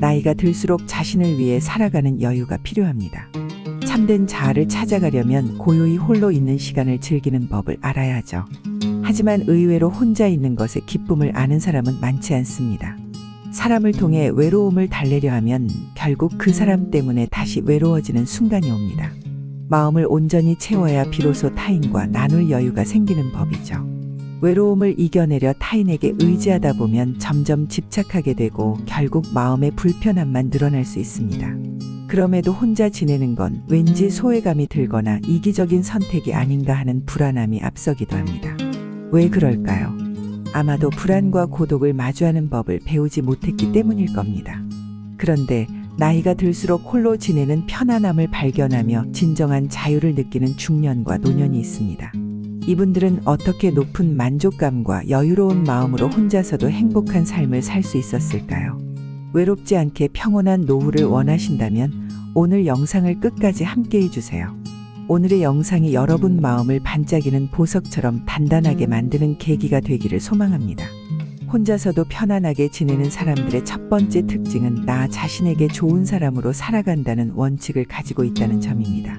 나이가 들수록 자신을 위해 살아가는 여유가 필요합니다. 참된 자아를 찾아가려면 고요히 홀로 있는 시간을 즐기는 법을 알아야죠. 하지만 의외로 혼자 있는 것에 기쁨을 아는 사람은 많지 않습니다. 사람을 통해 외로움을 달래려 하면 결국 그 사람 때문에 다시 외로워지는 순간이 옵니다. 마음을 온전히 채워야 비로소 타인과 나눌 여유가 생기는 법이죠. 외로움을 이겨내려 타인에게 의지하다 보면 점점 집착하게 되고 결국 마음의 불편함만 늘어날 수 있습니다. 그럼에도 혼자 지내는 건 왠지 소외감이 들거나 이기적인 선택이 아닌가 하는 불안함이 앞서기도 합니다. 왜 그럴까요? 아마도 불안과 고독을 마주하는 법을 배우지 못했기 때문일 겁니다. 그런데 나이가 들수록 홀로 지내는 편안함을 발견하며 진정한 자유를 느끼는 중년과 노년이 있습니다. 이분들은 어떻게 높은 만족감과 여유로운 마음으로 혼자서도 행복한 삶을 살 수 있었을까요? 외롭지 않게 평온한 노후를 원하신다면 오늘 영상을 끝까지 함께 해주세요. 오늘의 영상이 여러분 마음을 반짝이는 보석처럼 단단하게 만드는 계기가 되기를 소망합니다. 혼자서도 편안하게 지내는 사람들의 첫 번째 특징은 나 자신에게 좋은 사람으로 살아간다는 원칙을 가지고 있다는 점입니다.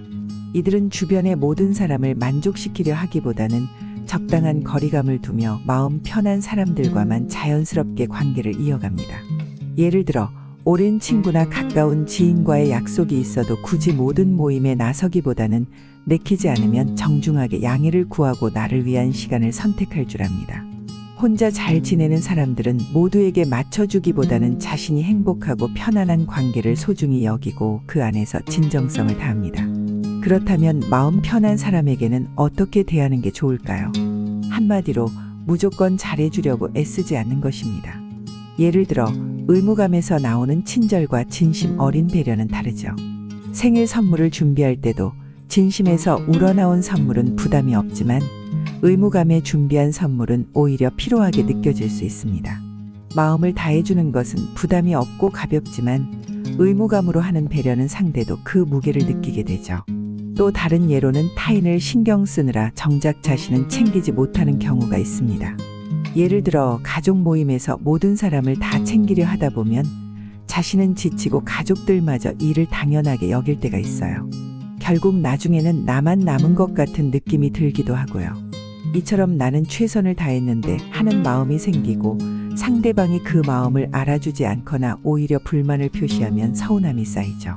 이들은 주변의 모든 사람을 만족시키려 하기보다는 적당한 거리감을 두며 마음 편한 사람들과만 자연스럽게 관계를 이어갑니다. 예를 들어 오랜 친구나 가까운 지인과의 약속이 있어도 굳이 모든 모임에 나서기보다는 내키지 않으면 정중하게 양해를 구하고 나를 위한 시간을 선택할 줄 압니다. 혼자 잘 지내는 사람들은 모두에게 맞춰주기보다는 자신이 행복하고 편안한 관계를 소중히 여기고 그 안에서 진정성을 다합니다. 그렇다면 마음 편한 사람에게는 어떻게 대하는 게 좋을까요? 한마디로 무조건 잘해주려고 애쓰지 않는 것입니다. 예를 들어 의무감에서 나오는 친절과 진심 어린 배려는 다르죠. 생일 선물을 준비할 때도 진심에서 우러나온 선물은 부담이 없지만 의무감에 준비한 선물은 오히려 피로하게 느껴질 수 있습니다. 마음을 다해주는 것은 부담이 없고 가볍지만 의무감으로 하는 배려는 상대도 그 무게를 느끼게 되죠. 또 다른 예로는 타인을 신경 쓰느라 정작 자신은 챙기지 못하는 경우가 있습니다. 예를 들어 가족 모임에서 모든 사람을 다 챙기려 하다 보면 자신은 지치고 가족들마저 일을 당연하게 여길 때가 있어요. 결국 나중에는 나만 남은 것 같은 느낌이 들기도 하고요. 이처럼 나는 최선을 다했는데 하는 마음이 생기고 상대방이 그 마음을 알아주지 않거나 오히려 불만을 표시하면 서운함이 쌓이죠.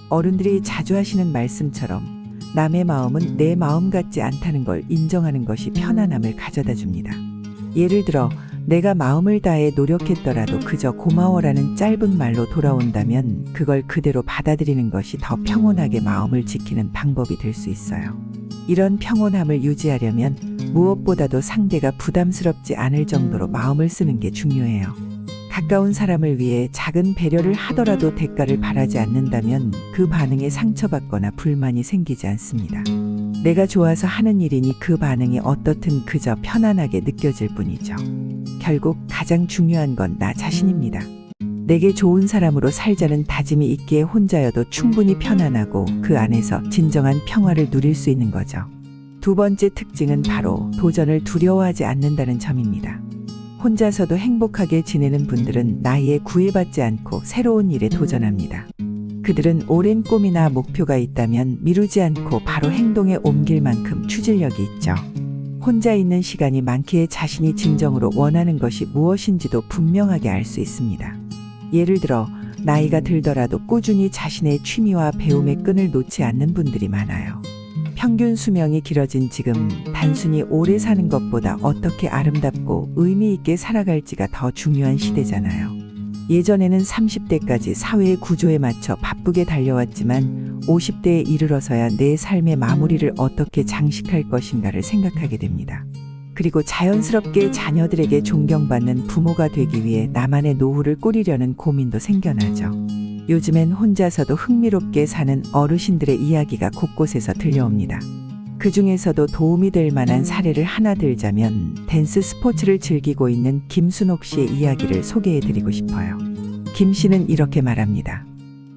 어른들이 자주 하시는 말씀처럼 남의 마음은 내 마음 같지 않다는 걸 인정하는 것이 편안함을 가져다 줍니다. 예를 들어 내가 마음을 다해 노력했더라도 그저 고마워라는 짧은 말로 돌아온다면 그걸 그대로 받아들이는 것이 더 평온하게 마음을 지키는 방법이 될 수 있어요. 이런 평온함을 유지하려면 무엇보다도 상대가 부담스럽지 않을 정도로 마음을 쓰는 게 중요해요. 가까운 사람을 위해 작은 배려를 하더라도 대가를 바라지 않는다면 그 반응에 상처받거나 불만이 생기지 않습니다. 내가 좋아서 하는 일이니 그 반응이 어떻든 그저 편안하게 느껴질 뿐이죠. 결국 가장 중요한 건 나 자신입니다. 내게 좋은 사람으로 살자는 다짐이 있기에 혼자여도 충분히 편안하고 그 안에서 진정한 평화를 누릴 수 있는 거죠. 두 번째 특징은 바로 도전을 두려워하지 않는다는 점입니다. 혼자서도 행복하게 지내는 분들은 나이에 구애받지 않고 새로운 일에 도전합니다. 그들은 오랜 꿈이나 목표가 있다면 미루지 않고 바로 행동에 옮길 만큼 추진력이 있죠. 혼자 있는 시간이 많기에 자신이 진정으로 원하는 것이 무엇인지도 분명하게 알 수 있습니다. 예를 들어 나이가 들더라도 꾸준히 자신의 취미와 배움의 끈을 놓지 않는 분들이 많아요. 평균 수명이 길어진 지금 단순히 오래 사는 것보다 어떻게 아름답고 의미 있게 살아갈지가 더 중요한 시대잖아요. 예전에는 30대까지 사회의 구조에 맞춰 바쁘게 달려왔지만 50대에 이르러서야 내 삶의 마무리를 어떻게 장식할 것인가를 생각하게 됩니다. 그리고 자연스럽게 자녀들에게 존경받는 부모가 되기 위해 나만의 노후를 꾸리려는 고민도 생겨나죠. 요즘엔 혼자서도 흥미롭게 사는 어르신들의 이야기가 곳곳에서 들려옵니다. 그 중에서도 도움이 될 만한 사례를 하나 들자면 댄스 스포츠를 즐기고 있는 김순옥 씨의 이야기를 소개해드리고 싶어요. 김 씨는 이렇게 말합니다.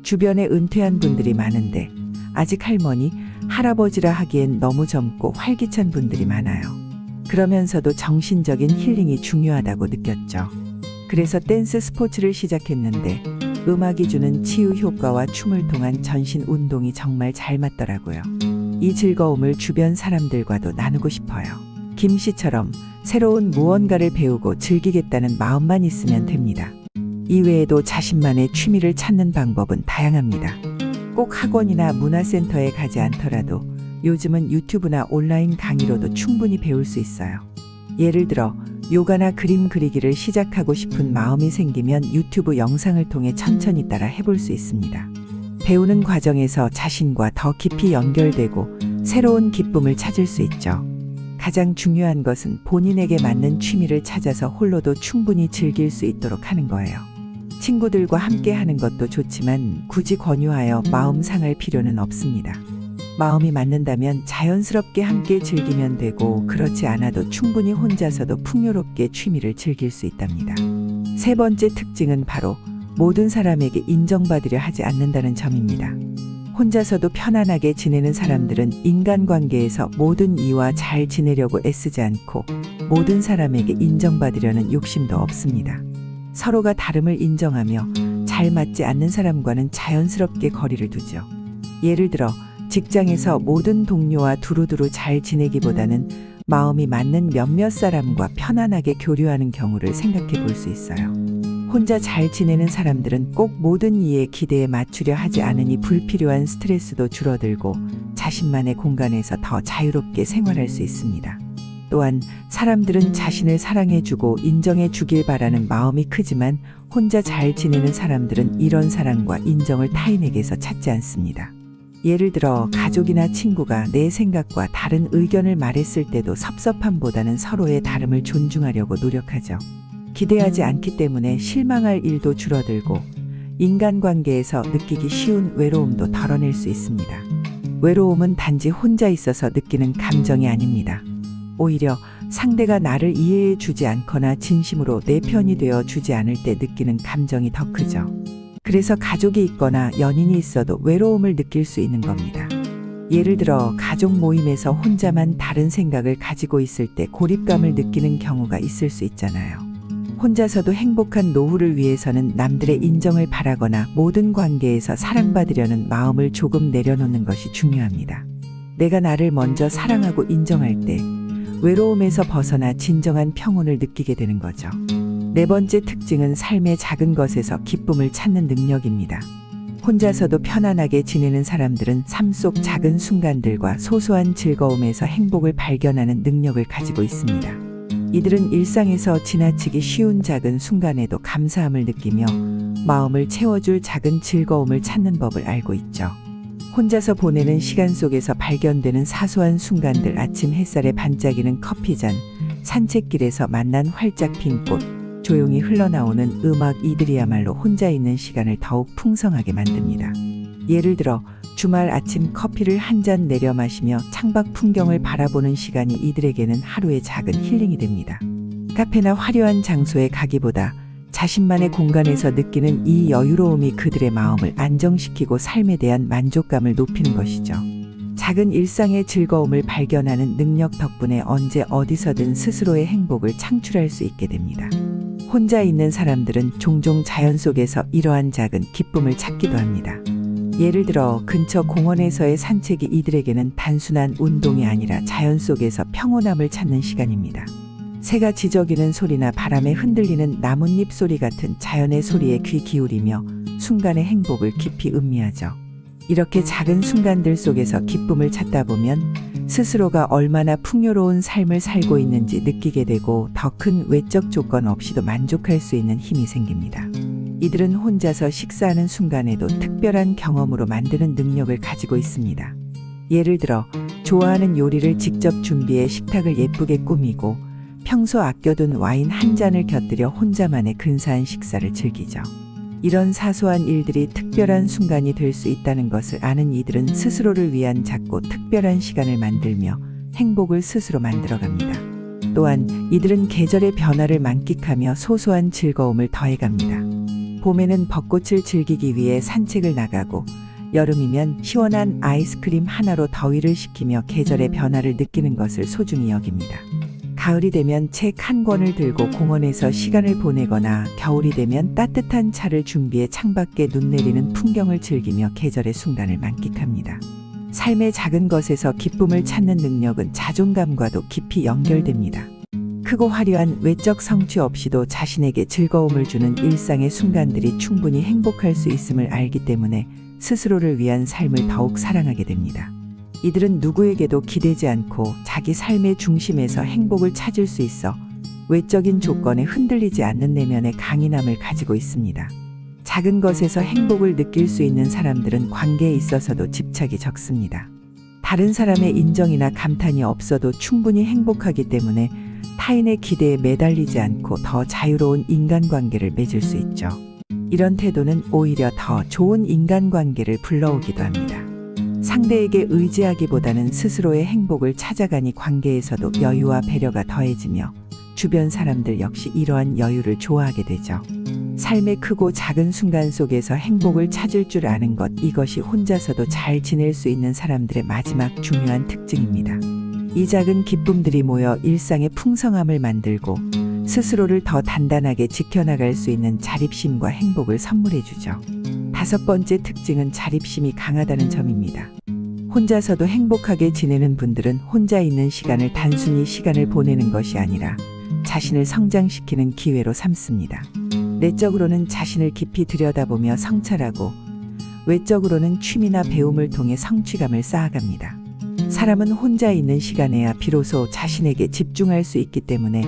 주변에 은퇴한 분들이 많은데 아직 할머니, 할아버지라 하기엔 너무 젊고 활기찬 분들이 많아요. 그러면서도 정신적인 힐링이 중요하다고 느꼈죠. 그래서 댄스 스포츠를 시작했는데 음악이 주는 치유 효과와 춤을 통한 전신 운동이 정말 잘 맞더라고요. 이 즐거움을 주변 사람들과도 나누고 싶어요. 김 씨처럼 새로운 무언가를 배우고 즐기겠다는 마음만 있으면 됩니다. 이외에도 자신만의 취미를 찾는 방법은 다양합니다. 꼭 학원이나 문화센터에 가지 않더라도 요즘은 유튜브나 온라인 강의로도 충분히 배울 수 있어요. 예를 들어 요가나 그림 그리기를 시작하고 싶은 마음이 생기면 유튜브 영상을 통해 천천히 따라 해볼 수 있습니다. 배우는 과정에서 자신과 더 깊이 연결되고 새로운 기쁨을 찾을 수 있죠. 가장 중요한 것은 본인에게 맞는 취미를 찾아서 홀로도 충분히 즐길 수 있도록 하는 거예요. 친구들과 함께 하는 것도 좋지만 굳이 권유하여 마음 상할 필요는 없습니다. 마음이 맞는다면 자연스럽게 함께 즐기면 되고 그렇지 않아도 충분히 혼자서도 풍요롭게 취미를 즐길 수 있답니다. 세 번째 특징은 바로 모든 사람에게 인정받으려 하지 않는다는 점입니다. 혼자서도 편안하게 지내는 사람들은 인간관계에서 모든 이와 잘 지내려고 애쓰지 않고 모든 사람에게 인정받으려는 욕심도 없습니다. 서로가 다름을 인정하며 잘 맞지 않는 사람과는 자연스럽게 거리를 두죠. 예를 들어 직장에서 모든 동료와 두루두루 잘 지내기보다는 마음이 맞는 몇몇 사람과 편안하게 교류하는 경우를 생각해 볼 수 있어요. 혼자 잘 지내는 사람들은 꼭 모든 이의 기대에 맞추려 하지 않으니 불필요한 스트레스도 줄어들고 자신만의 공간에서 더 자유롭게 생활할 수 있습니다. 또한 사람들은 자신을 사랑해주고 인정해주길 바라는 마음이 크지만 혼자 잘 지내는 사람들은 이런 사랑과 인정을 타인에게서 찾지 않습니다. 예를 들어 가족이나 친구가 내 생각과 다른 의견을 말했을 때도 섭섭함보다는 서로의 다름을 존중하려고 노력하죠. 기대하지 않기 때문에 실망할 일도 줄어들고 인간관계에서 느끼기 쉬운 외로움도 덜어낼 수 있습니다. 외로움은 단지 혼자 있어서 느끼는 감정이 아닙니다. 오히려 상대가 나를 이해해 주지 않거나 진심으로 내 편이 되어 주지 않을 때 느끼는 감정이 더 크죠. 그래서 가족이 있거나 연인이 있어도 외로움을 느낄 수 있는 겁니다. 예를 들어 가족 모임에서 혼자만 다른 생각을 가지고 있을 때 고립감을 느끼는 경우가 있을 수 있잖아요. 혼자서도 행복한 노후를 위해서는 남들의 인정을 바라거나 모든 관계에서 사랑받으려는 마음을 조금 내려놓는 것이 중요합니다. 내가 나를 먼저 사랑하고 인정할 때 외로움에서 벗어나 진정한 평온을 느끼게 되는 거죠. 네 번째 특징은 삶의 작은 것에서 기쁨을 찾는 능력입니다. 혼자서도 편안하게 지내는 사람들은 삶 속 작은 순간들과 소소한 즐거움에서 행복을 발견하는 능력을 가지고 있습니다. 이들은 일상에서 지나치기 쉬운 작은 순간에도 감사함을 느끼며 마음을 채워줄 작은 즐거움을 찾는 법을 알고 있죠. 혼자서 보내는 시간 속에서 발견되는 사소한 순간들, 아침 햇살에 반짝이는 커피잔, 산책길에서 만난 활짝 핀 꽃, 조용히 흘러나오는 음악, 이들이야말로 혼자 있는 시간을 더욱 풍성하게 만듭니다. 예를 들어 주말 아침 커피를 한 잔 내려 마시며 창밖 풍경을 바라보는 시간이 이들에게는 하루의 작은 힐링이 됩니다. 카페나 화려한 장소에 가기보다 자신만의 공간에서 느끼는 이 여유로움이 그들의 마음을 안정시키고 삶에 대한 만족감을 높이는 것이죠. 작은 일상의 즐거움을 발견하는 능력 덕분에 언제 어디서든 스스로의 행복을 창출할 수 있게 됩니다. 혼자 있는 사람들은 종종 자연 속에서 이러한 작은 기쁨을 찾기도 합니다. 예를 들어 근처 공원에서의 산책이 이들에게는 단순한 운동이 아니라 자연 속에서 평온함을 찾는 시간입니다. 새가 지저귀는 소리나 바람에 흔들리는 나뭇잎 소리 같은 자연의 소리에 귀 기울이며 순간의 행복을 깊이 음미하죠. 이렇게 작은 순간들 속에서 기쁨을 찾다 보면 스스로가 얼마나 풍요로운 삶을 살고 있는지 느끼게 되고 더 큰 외적 조건 없이도 만족할 수 있는 힘이 생깁니다. 이들은 혼자서 식사하는 순간에도 특별한 경험으로 만드는 능력을 가지고 있습니다. 예를 들어 좋아하는 요리를 직접 준비해 식탁을 예쁘게 꾸미고 평소 아껴둔 와인 한 잔을 곁들여 혼자만의 근사한 식사를 즐기죠. 이런 사소한 일들이 특별한 순간이 될 수 있다는 것을 아는 이들은 스스로를 위한 작고 특별한 시간을 만들며 행복을 스스로 만들어갑니다. 또한 이들은 계절의 변화를 만끽하며 소소한 즐거움을 더해갑니다. 봄에는 벚꽃을 즐기기 위해 산책을 나가고 여름이면 시원한 아이스크림 하나로 더위를 식히며 계절의 변화를 느끼는 것을 소중히 여깁니다. 가을이 되면 책 한 권을 들고 공원에서 시간을 보내거나 겨울이 되면 따뜻한 차를 준비해 창밖에 눈 내리는 풍경을 즐기며 계절의 순간을 만끽합니다. 삶의 작은 것에서 기쁨을 찾는 능력은 자존감과도 깊이 연결됩니다. 크고 화려한 외적 성취 없이도 자신에게 즐거움을 주는 일상의 순간들이 충분히 행복할 수 있음을 알기 때문에 스스로를 위한 삶을 더욱 사랑하게 됩니다. 이들은 누구에게도 기대지 않고 자기 삶의 중심에서 행복을 찾을 수 있어 외적인 조건에 흔들리지 않는 내면의 강인함을 가지고 있습니다. 작은 것에서 행복을 느낄 수 있는 사람들은 관계에 있어서도 집착이 적습니다. 다른 사람의 인정이나 감탄이 없어도 충분히 행복하기 때문에 타인의 기대에 매달리지 않고 더 자유로운 인간관계를 맺을 수 있죠. 이런 태도는 오히려 더 좋은 인간관계를 불러오기도 합니다. 상대에게 의지하기보다는 스스로의 행복을 찾아가니 관계에서도 여유와 배려가 더해지며 주변 사람들 역시 이러한 여유를 좋아하게 되죠. 삶의 크고 작은 순간 속에서 행복을 찾을 줄 아는 것, 이것이 혼자서도 잘 지낼 수 있는 사람들의 마지막 중요한 특징입니다. 이 작은 기쁨들이 모여 일상의 풍성함을 만들고 스스로를 더 단단하게 지켜나갈 수 있는 자립심과 행복을 선물해주죠. 5번째 특징은 자립심이 강하다는 점입니다. 혼자서도 행복하게 지내는 분들은 혼자 있는 시간을 단순히 시간을 보내는 것이 아니라 자신을 성장시키는 기회로 삼습니다. 내적으로는 자신을 깊이 들여다보며 성찰하고 외적으로는 취미나 배움을 통해 성취감을 쌓아갑니다. 사람은 혼자 있는 시간에야 비로소 자신에게 집중할 수 있기 때문에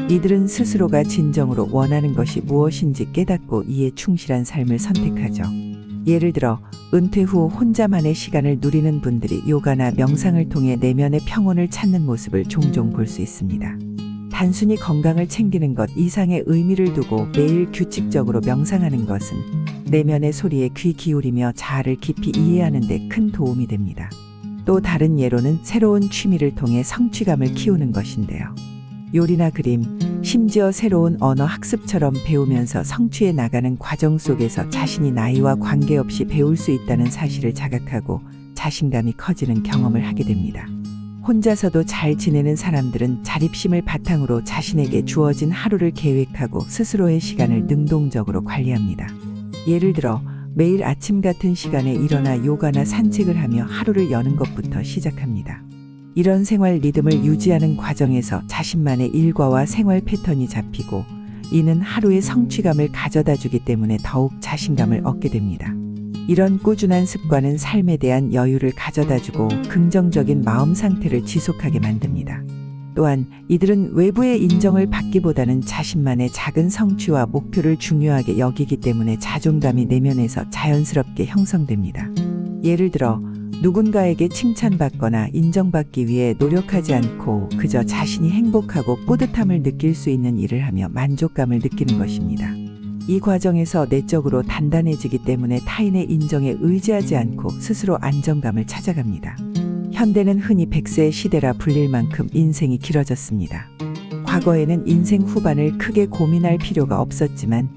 이들은 스스로가 진정으로 원하는 것이 무엇인지 깨닫고 이에 충실한 삶을 선택하죠. 예를 들어 은퇴 후 혼자만의 시간을 누리는 분들이 요가나 명상을 통해 내면의 평온을 찾는 모습을 종종 볼 수 있습니다. 단순히 건강을 챙기는 것 이상의 의미를 두고 매일 규칙적으로 명상하는 것은 내면의 소리에 귀 기울이며 자아를 깊이 이해하는 데 큰 도움이 됩니다. 또 다른 예로는 새로운 취미를 통해 성취감을 키우는 것인데요. 요리나 그림, 심지어 새로운 언어 학습처럼 배우면서 성취해 나가는 과정 속에서 자신이 나이와 관계없이 배울 수 있다는 사실을 자각하고 자신감이 커지는 경험을 하게 됩니다. 혼자서도 잘 지내는 사람들은 자립심을 바탕으로 자신에게 주어진 하루를 계획하고 스스로의 시간을 능동적으로 관리합니다. 예를 들어 매일 아침 같은 시간에 일어나 요가나 산책을 하며 하루를 여는 것부터 시작합니다. 이런 생활 리듬을 유지하는 과정에서 자신만의 일과와 생활 패턴이 잡히고 이는 하루의 성취감을 가져다 주기 때문에 더욱 자신감을 얻게 됩니다. 이런 꾸준한 습관은 삶에 대한 여유를 가져다 주고 긍정적인 마음 상태를 지속하게 만듭니다. 또한 이들은 외부의 인정을 받기보다는 자신만의 작은 성취와 목표를 중요하게 여기기 때문에 자존감이 내면에서 자연스럽게 형성됩니다. 예를 들어 누군가에게 칭찬받거나 인정받기 위해 노력하지 않고 그저 자신이 행복하고 뿌듯함을 느낄 수 있는 일을 하며 만족감을 느끼는 것입니다. 이 과정에서 내적으로 단단해지기 때문에 타인의 인정에 의지하지 않고 스스로 안정감을 찾아갑니다. 현대는 흔히 100세 시대라 불릴 만큼 인생이 길어졌습니다. 과거에는 인생 후반을 크게 고민할 필요가 없었지만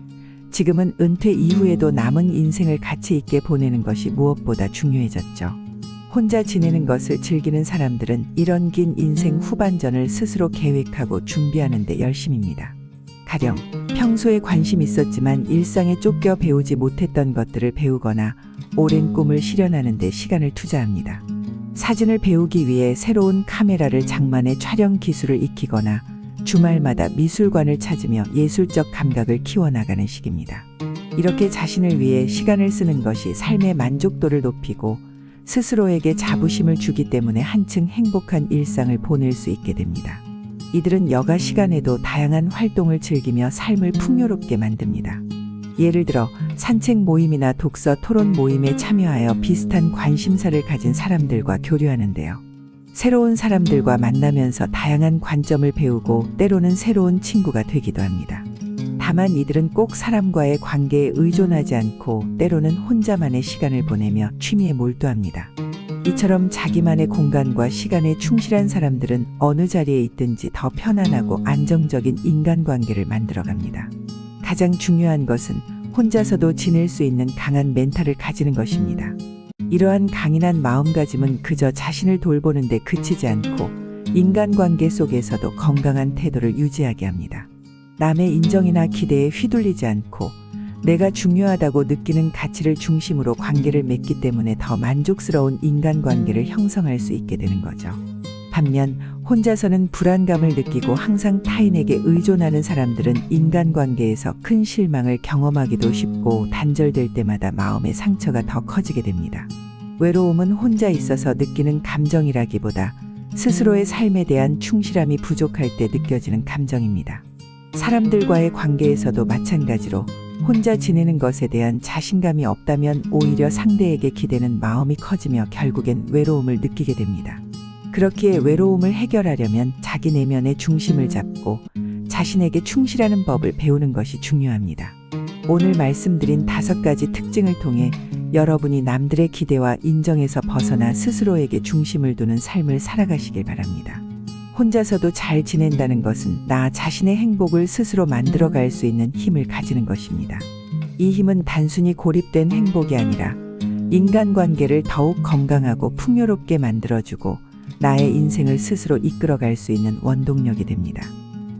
지금은 은퇴 이후에도 남은 인생을 가치 있게 보내는 것이 무엇보다 중요해졌죠. 혼자 지내는 것을 즐기는 사람들은 이런 긴 인생 후반전을 스스로 계획하고 준비하는 데 열심입니다. 가령 평소에 관심 있었지만 일상에 쫓겨 배우지 못했던 것들을 배우거나 오랜 꿈을 실현하는 데 시간을 투자합니다. 사진을 배우기 위해 새로운 카메라를 장만해 촬영 기술을 익히거나 주말마다 미술관을 찾으며 예술적 감각을 키워나가는 시기입니다. 이렇게 자신을 위해 시간을 쓰는 것이 삶의 만족도를 높이고 스스로에게 자부심을 주기 때문에 한층 행복한 일상을 보낼 수 있게 됩니다. 이들은 여가 시간에도 다양한 활동을 즐기며 삶을 풍요롭게 만듭니다. 예를 들어 산책 모임이나 독서 토론 모임에 참여하여 비슷한 관심사를 가진 사람들과 교류하는데요. 새로운 사람들과 만나면서 다양한 관점을 배우고 때로는 새로운 친구가 되기도 합니다. 다만 이들은 꼭 사람과의 관계에 의존하지 않고 때로는 혼자만의 시간을 보내며 취미에 몰두합니다. 이처럼 자기만의 공간과 시간에 충실한 사람들은 어느 자리에 있든지 더 편안하고 안정적인 인간관계를 만들어갑니다. 가장 중요한 것은 혼자서도 지낼 수 있는 강한 멘탈을 가지는 것입니다. 이러한 강인한 마음가짐은 그저 자신을 돌보는 데 그치지 않고 인간관계 속에서도 건강한 태도를 유지하게 합니다. 남의 인정이나 기대에 휘둘리지 않고 내가 중요하다고 느끼는 가치를 중심으로 관계를 맺기 때문에 더 만족스러운 인간관계를 형성할 수 있게 되는 거죠. 반면 혼자서는 불안감을 느끼고 항상 타인에게 의존하는 사람들은 인간관계에서 큰 실망을 경험하기도 쉽고 단절될 때마다 마음의 상처가 더 커지게 됩니다. 외로움은 혼자 있어서 느끼는 감정이라기보다 스스로의 삶에 대한 충실함이 부족할 때 느껴지는 감정입니다. 사람들과의 관계에서도 마찬가지로 혼자 지내는 것에 대한 자신감이 없다면 오히려 상대에게 기대는 마음이 커지며 결국엔 외로움을 느끼게 됩니다. 그렇기에 외로움을 해결하려면 자기 내면의 중심을 잡고 자신에게 충실하는 법을 배우는 것이 중요합니다. 오늘 말씀드린 5가지 특징을 통해 여러분이 남들의 기대와 인정에서 벗어나 스스로에게 중심을 두는 삶을 살아가시길 바랍니다. 혼자서도 잘 지낸다는 것은 나 자신의 행복을 스스로 만들어갈 수 있는 힘을 가지는 것입니다. 이 힘은 단순히 고립된 행복이 아니라 인간관계를 더욱 건강하고 풍요롭게 만들어주고 나의 인생을 스스로 이끌어갈 수 있는 원동력이 됩니다.